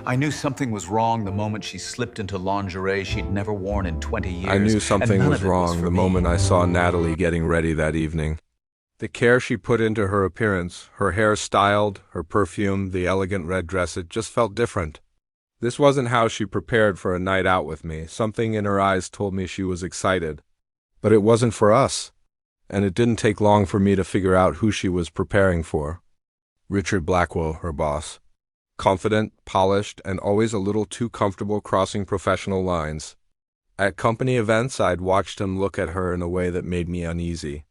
I knew something was wrong the moment she slipped into lingerie she'd never worn in 20 I years, knew and something none was of it was wrong for the me. moment I saw Natalie getting ready that evening. The care she put into her appearance, her hair styled, her perfume, the elegant red dress, it just felt different. This wasn't how she prepared for a night out with me. Something in her eyes told me she was excited. But it wasn't for us, and it didn't take long for me to figure out who she was preparing for. Richard Blackwell, her boss. Confident, polished, and always a little too comfortable crossing professional lines. At company events, I'd watched him look at her in a way that made me uneasy.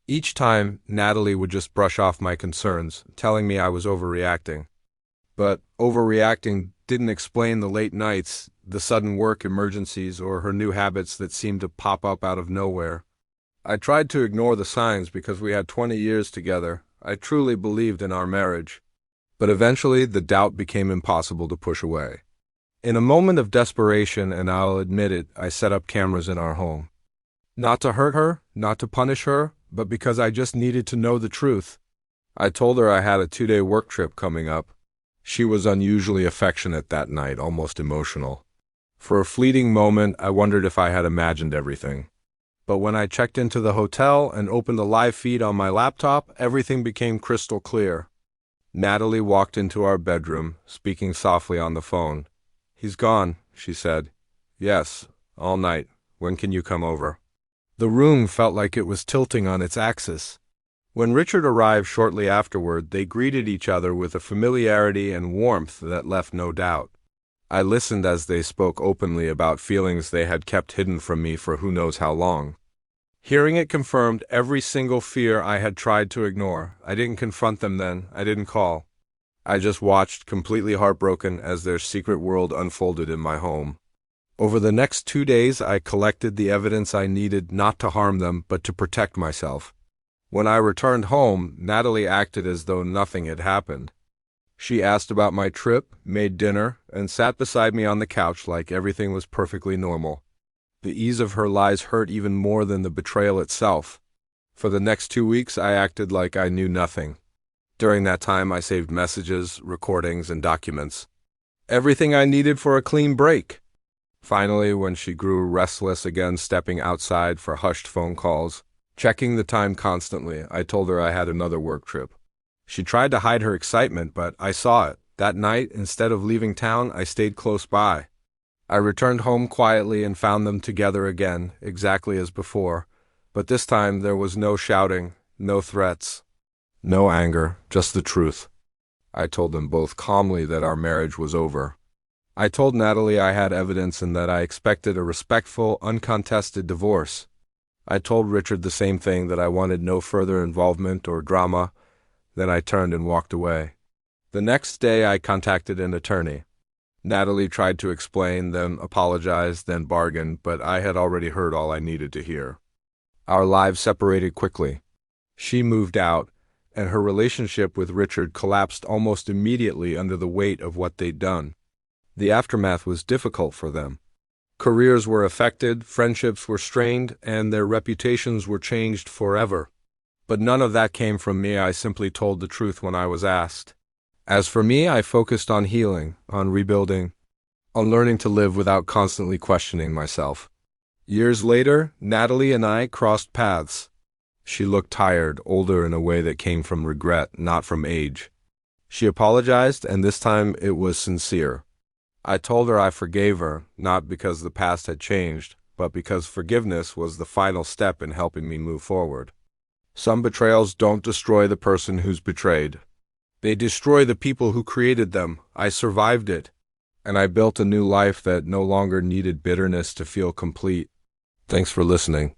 Each time, Natalie would just brush off my concerns, telling me I was overreacting. But overreacting didn't explain the late nights, the sudden work emergencies, or her new habits that seemed to pop up out of nowhere. I tried to ignore the signs because we had 20 years together. I truly believed in our marriage. But eventually, the doubt became impossible to push away. In a moment of desperation, and I'll admit it, I set up cameras in our home. Not to hurt her, not to punish her, but because I just needed to know the truth. I told her I had a 2-day work trip coming up. She was unusually affectionate that night, almost emotional. For a fleeting moment, I wondered if I had imagined everything. But when I checked into the hotel and opened the live feed on my laptop, everything became crystal clear. Natalie walked into our bedroom, speaking softly on the phone. "He's gone," she said. "Yes, all night. When can you come over?" The room felt like it was tilting on its axis. When Richard arrived shortly afterward, they greeted each other with a familiarity and warmth that left no doubt. I listened as they spoke openly about feelings they had kept hidden from me for who knows how long. Hearing it confirmed every single fear I had tried to ignore. I didn't confront them then. I didn't call. I just watched, completely heartbroken, as their secret world unfolded in my home. Over the next 2 days, I collected the evidence I needed not to harm them, but to protect myself. When I returned home, Natalie acted as though nothing had happened. She asked about my trip, made dinner, and sat beside me on the couch like everything was perfectly normal. The ease of her lies hurt even more than the betrayal itself. For the next 2 weeks, I acted like I knew nothing. During that time, I saved messages, recordings, and documents. Everything I needed for a clean break. Finally, when she grew restless again, stepping outside for hushed phone calls, checking the time constantly, I told her I had another work trip. She tried to hide her excitement, but I saw it. That night, instead of leaving town, I stayed close by. I returned home quietly and found them together again, exactly as before. But this time there was no shouting, no threats, no anger, just the truth. I told them both calmly that our marriage was over. I told Natalie I had evidence and that I expected a respectful, uncontested divorce. I told Richard the same thing, that I wanted no further involvement or drama. Then I turned and walked away. The next day I contacted an attorney. Natalie tried to explain, then apologized, then bargained, but I had already heard all I needed to hear. Our lives separated quickly. She moved out, and her relationship with Richard collapsed almost immediately under the weight of what they'd done. The aftermath was difficult for them. Careers were affected, friendships were strained, and their reputations were changed forever. But none of that came from me. I simply told the truth when I was asked. As for me, I focused on healing, on rebuilding, on learning to live without constantly questioning myself. Years later, Natalie and I crossed paths. She looked tired, older in a way that came from regret, not from age. She apologized, and this time it was sincere. I told her I forgave her, not because the past had changed, but because forgiveness was the final step in helping me move forward. Some betrayals don't destroy the person who's betrayed. They destroy the people who created them. I survived it, and I built a new life that no longer needed bitterness to feel complete. Thanks for listening.